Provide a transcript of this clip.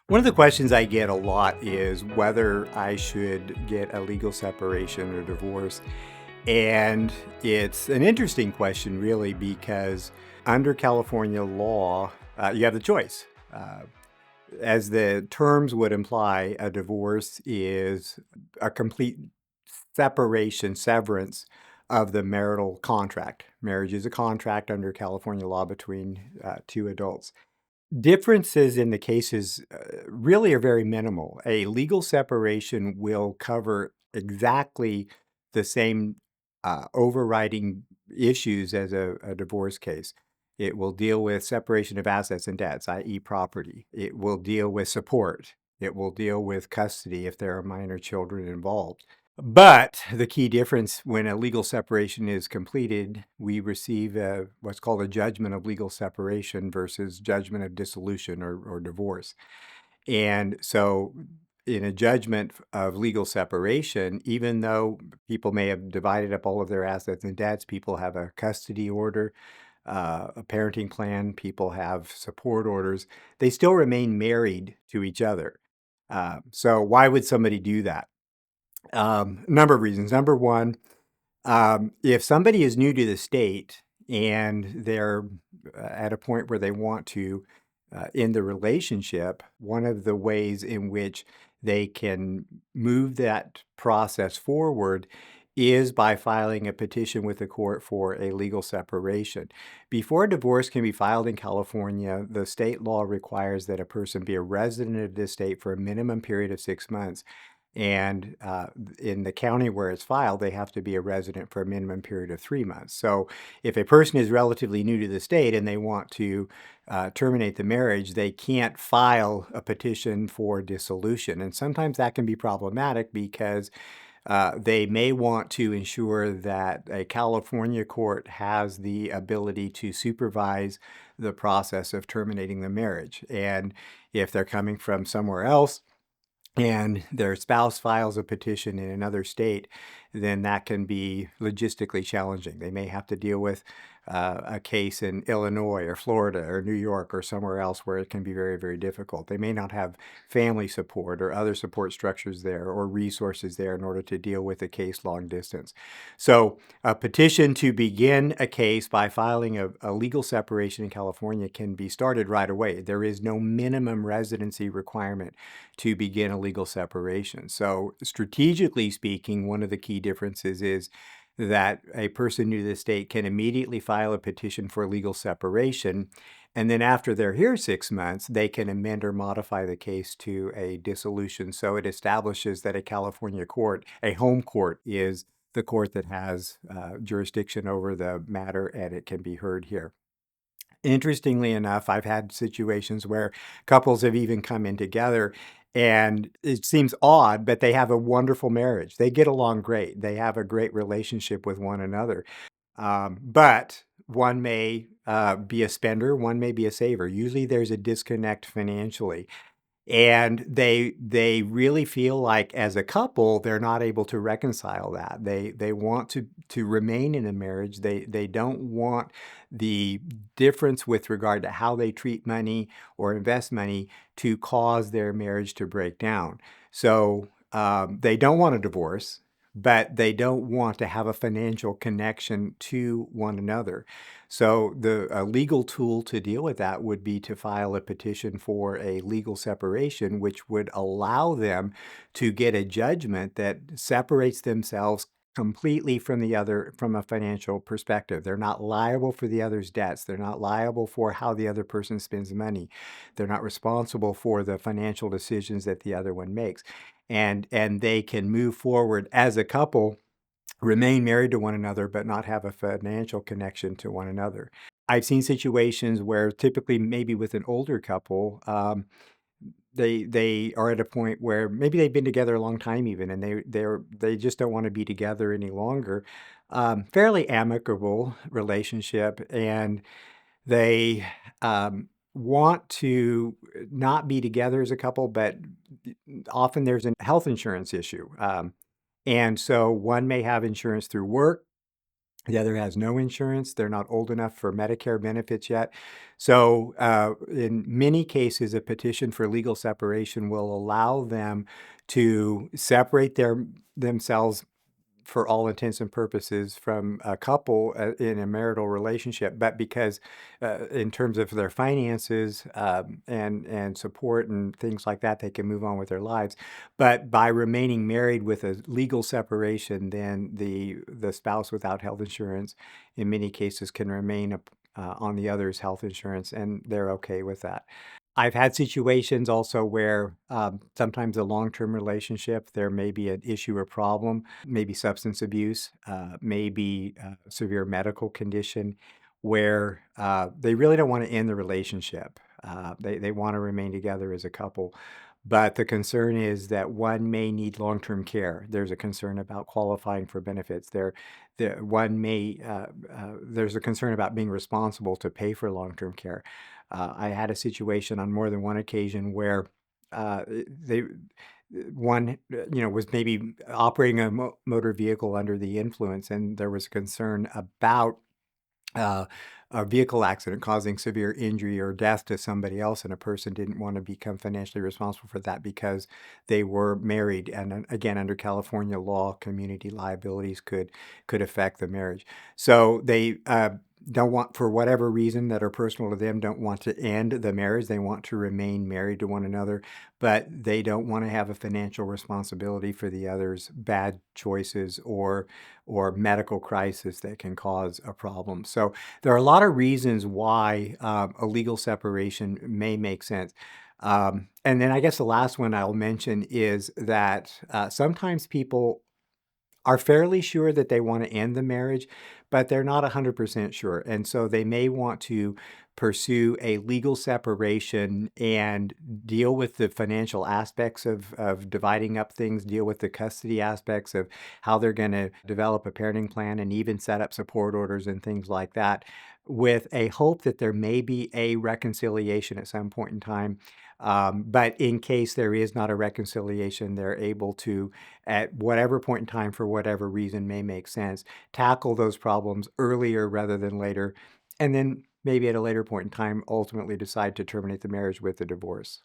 One of the questions I get a lot is whether I should get a legal separation or divorce. And it's an interesting question, really, because under California law, you have the choice. As the terms would imply, a divorce is a complete separation, severance of the marital contract. Marriage is a contract under California law between two adults. Differences in the cases really are very minimal. A legal separation will cover exactly the same overriding issues as a divorce case. It will deal with separation of assets and debts, i.e., property. It will deal with support. It will deal with custody if there are minor children involved. But the key difference when a legal separation is completed, we receive what's called a judgment of legal separation versus judgment of dissolution or divorce. And so, in a judgment of legal separation, even though people may have divided up all of their assets and debts, people have a custody order, a parenting plan, people have support orders, they still remain married to each other. So, why would somebody do that? Number of reasons. Number one, if somebody is new to the state and they're at a point where they want to end the relationship, one of the ways in which they can move that process forward is by filing a petition with the court for a legal separation. Before a divorce can be filed in California, the state law requires that a person be a resident of the state for a minimum period of 6 months. And in the county where it's filed, they have to be a resident for a minimum period of 3 months. So if a person is relatively new to the state and they want to terminate the marriage, they can't file a petition for dissolution. And sometimes that can be problematic because they may want to ensure that a California court has the ability to supervise the process of terminating the marriage. And if they're coming from somewhere else, and their spouse files a petition in another state, then that can be logistically challenging. They may have to deal with a case in Illinois or Florida or New York or somewhere else where it can be very, very difficult. They may not have family support or other support structures there or resources there in order to deal with a case long distance. So, a petition to begin a case by filing a legal separation in California can be started right away. There is no minimum residency requirement to begin a legal separation. So, strategically speaking, one of the key differences is that a person new to the state can immediately file a petition for legal separation. And then after they're here 6 months, they can amend or modify the case to a dissolution. So it establishes that a California court, a home court, is the court that has jurisdiction over the matter and it can be heard here. Interestingly enough, I've had situations where couples have even come in together and it seems odd, but they have a wonderful marriage. They get along great. They have a great relationship with one another. But one may be a spender, one may be a saver. Usually there's a disconnect financially. And they really feel like as a couple, they're not able to reconcile that. They want to remain in a marriage. They don't want the difference with regard to how they treat money or invest money to cause their marriage to break down. So they don't want a divorce, but they don't want to have a financial connection to one another. So the legal tool to deal with that would be to file a petition for a legal separation, which would allow them to get a judgment that separates themselves completely from the other from a financial perspective. They're not liable for the other's debts. They're not liable for how the other person spends money. They're not responsible for the financial decisions that the other one makes. And they can move forward as a couple, remain married to one another, but not have a financial connection to one another. I've seen situations where typically maybe with an older couple, they are at a point where maybe they've been together a long time even, and they just don't want to be together any longer. Fairly amicable relationship, and they want to not be together as a couple, but often there's a health insurance issue. And so one may have insurance through work, The other has no insurance. They're not old enough for Medicare benefits yet. So, in many cases, a petition for legal separation will allow them to separate themselves for all intents and purposes from a couple in a marital relationship, but because in terms of their finances and support and things like that, they can move on with their lives. But by remaining married with a legal separation, then the spouse without health insurance, in many cases, can remain on the other's health insurance, and they're okay with that. I've had situations also where sometimes a long-term relationship, there may be an issue or problem, maybe substance abuse, maybe severe medical condition, where they really don't want to end the relationship. They want to remain together as a couple. But the concern is that one may need long-term care. There's a concern about qualifying for benefits. There's a concern about being responsible to pay for long-term care. I had a situation on more than one occasion where they one was maybe operating a motor vehicle under the influence, and there was concern about uh, a vehicle accident causing severe injury or death to somebody else, and a person didn't want to become financially responsible for that because they were married. And again, under California law, community liabilities could affect the marriage. So they don't want, for whatever reason that are personal to them, don't want to end the marriage. They want to remain married to one another, but they don't want to have a financial responsibility for the other's bad choices or medical crisis that can cause a problem. So there are a lot of reasons why a legal separation may make sense. And then I guess the last one I'll mention is that sometimes people are fairly sure that they want to end the marriage, but they're not 100% sure. And so they may want to pursue a legal separation and deal with the financial aspects of dividing up things, deal with the custody aspects of how they're going to develop a parenting plan, and even set up support orders and things like that, with a hope that there may be a reconciliation at some point in time. But in case there is not a reconciliation, they're able to, at whatever point in time, for whatever reason may make sense, tackle those problems earlier rather than later, and then maybe at a later point in time, ultimately decide to terminate the marriage with a divorce.